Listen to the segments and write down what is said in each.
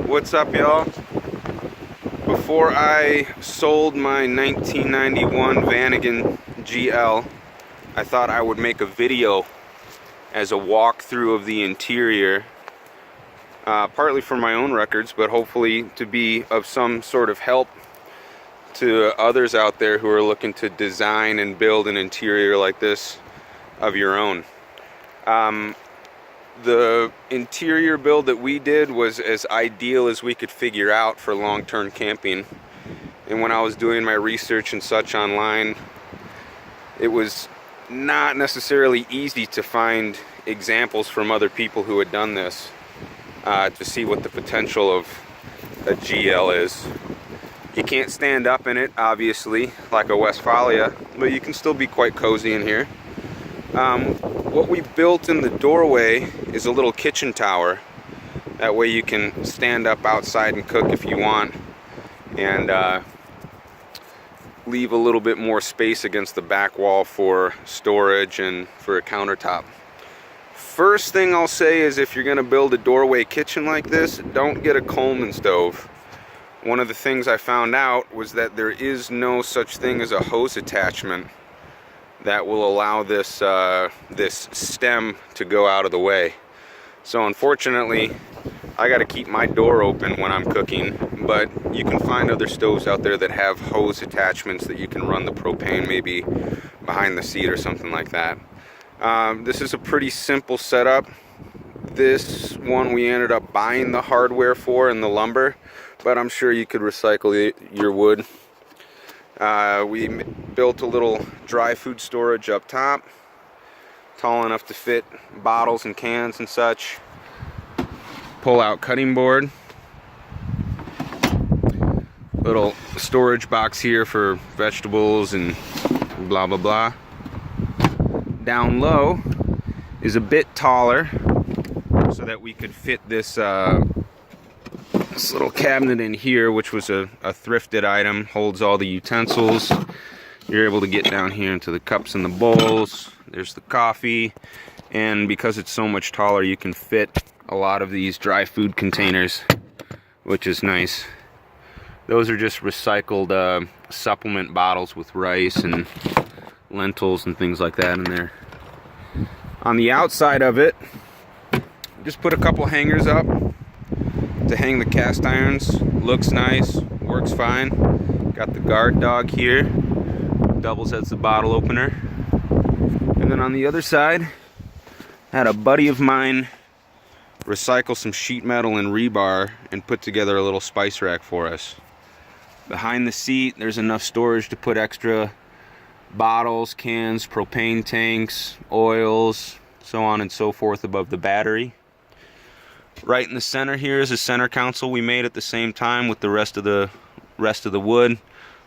What's up, y'all? Before I sold my 1991 Vanagon GL, I thought I would make a video as a walkthrough of the interior, partly for my own records, but hopefully to be of some sort of help to others out there who are looking to design and build an interior like this of your own. The interior build that we did was as ideal as we could figure out for long-term camping. And when I was doing my research and such online, it was not necessarily easy to find examples from other people who had done this to see what the potential of a GL is. You can't stand up in it, obviously, like a Westfalia, but you can still be quite cozy in here. What we built in the doorway is a little kitchen tower. That way you can stand up outside and cook if you want, and leave a little bit more space against the back wall for storage and for a countertop. First thing I'll say is, if you're going to build a doorway kitchen like this, don't get a Coleman stove. One of the things I found out was that there is no such thing as a hose attachment that will allow this this stem to go out of the way. So unfortunately, I got to keep my door open when I'm cooking, but you can find other stoves out there that have hose attachments that you can run the propane maybe behind the seat or something like that. This is a pretty simple setup. This one we ended up buying the hardware for and the lumber, but I'm sure you could recycle your wood. We built a little dry food storage up top, tall enough to fit bottles and cans and such. Pull out cutting board. Little storage box here for vegetables and blah blah blah. Down low is a bit taller so that we could fit this this little cabinet in here, which was a thrifted item, holds all the utensils. You're able to get down here into the cups and the bowls. There's the coffee, and because it's so much taller, you can fit a lot of these dry food containers, which is nice. Those are just recycled supplement bottles with rice and lentils and things like that in there. On the outside of it, just put a couple hangers up to hang the cast irons. Looks nice, works fine. Got the guard dog here, doubles as the bottle opener. And then on the other side, had a buddy of mine recycle some sheet metal and rebar and put together a little spice rack for us. Behind the seat, there's enough storage to put extra bottles, cans, propane tanks, oils, so on and so forth above the battery. Right in the center here is a center console we made at the same time with the rest of the wood.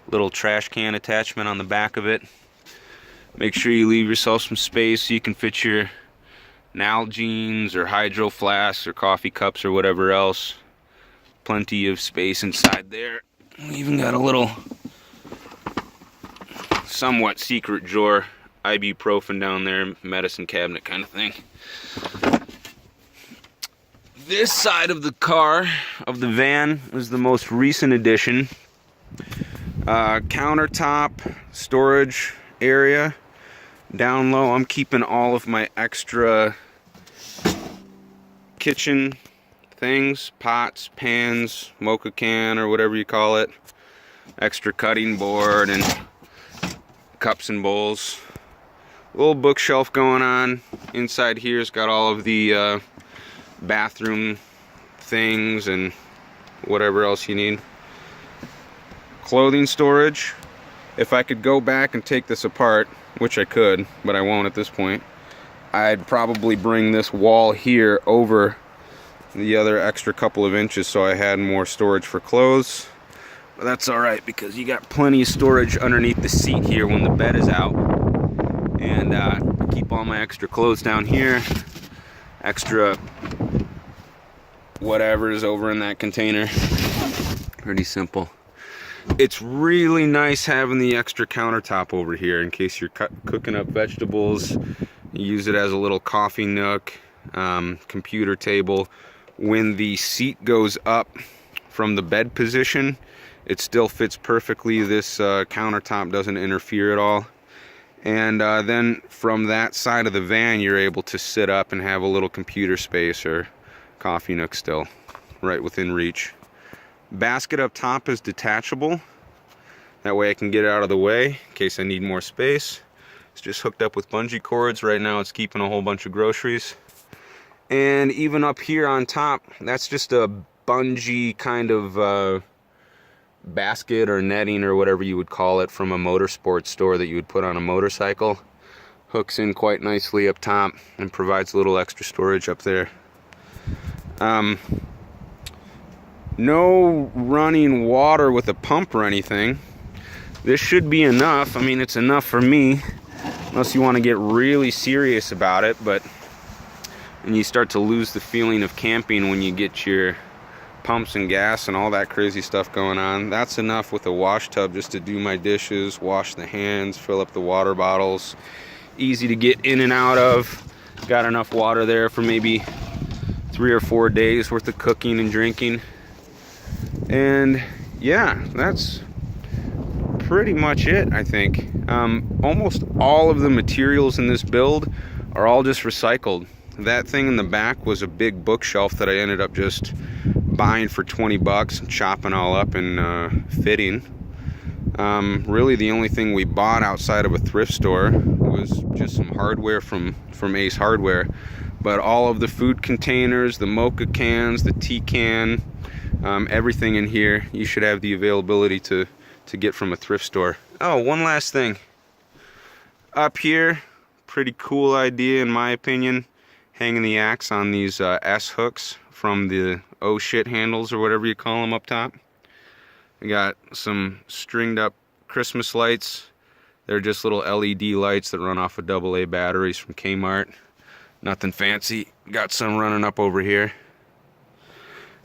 Little trash can attachment on the back of it. Make sure you leave yourself some space so you can fit your Nalgene's or hydro flasks or coffee cups or whatever else. Plenty of space inside there. We even got a little somewhat secret drawer, ibuprofen down there, medicine cabinet kind of thing. This side of the car, of the van, is the most recent addition. Countertop, storage area. Down low, I'm keeping all of my extra kitchen things, pots, pans, mocha can, or whatever you call it. Extra cutting board and cups and bowls. Little bookshelf going on. Inside here's got all of the bathroom things and whatever else you need. Clothing storage. If I could go back and take this apart, which I could, but I won't at this point, I'd probably bring this wall here over the other extra couple of inches so I had more storage for clothes. But that's alright, because you got plenty of storage underneath the seat here when the bed is out. And I keep all my extra clothes down here. Extra whatever is over in that container. Pretty simple. It's really nice having the extra countertop over here in case you're cooking up vegetables. You use it as a little coffee nook, computer table, when the seat goes up from the bed position, it still fits perfectly. This countertop doesn't interfere at all. And then from that side of the van, you're able to sit up and have a little computer space or coffee nook still right within reach. Basket up top is detachable. That way I can get it out of the way in case I need more space. It's just hooked up with bungee cords. Right now it's keeping a whole bunch of groceries. And even up here on top, that's just a bungee kind of basket or netting or whatever you would call it from a motorsports store that you would put on a motorcycle. Hooks in quite nicely up top and provides a little extra storage up there. No running water with a pump or anything. This should be enough. I mean, it's enough for me, unless you want to get really serious about it, but and you start to lose the feeling of camping when you get your pumps and gas and all that crazy stuff going on. That's enough with a wash tub just to do my dishes, wash the hands, fill up the water bottles. Easy to get in and out of. Got enough water there for maybe 3 or 4 days worth of cooking and drinking. And yeah, that's pretty much it, I think. Almost all of the materials in this build are all just recycled. That thing in the back was a big bookshelf that I ended up just buying for 20 bucks and chopping all up and fitting. Really the only thing we bought outside of a thrift store was just some hardware from Ace Hardware. But all of the food containers, the mocha cans, the tea can, everything in here you should have the availability to get from a thrift store. Oh, one last thing. Up here, pretty cool idea in my opinion, hanging the axe on these S hooks from the oh shit handles or whatever you call them up top. I got some stringed up Christmas lights. They're just little LED lights that run off of AA batteries from Kmart. Nothing fancy. Got some running up over here.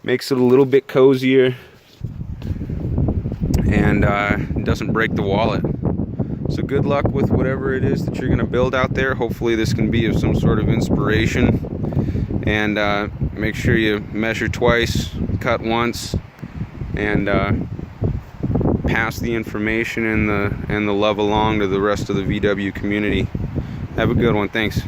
Makes it a little bit cozier and doesn't break the wallet. So good luck with whatever it is that you're going to build out there. Hopefully this can be of some sort of inspiration. And make sure you measure twice, cut once, and pass the information and the love along to the rest of the VW community. Have a good one. Thanks.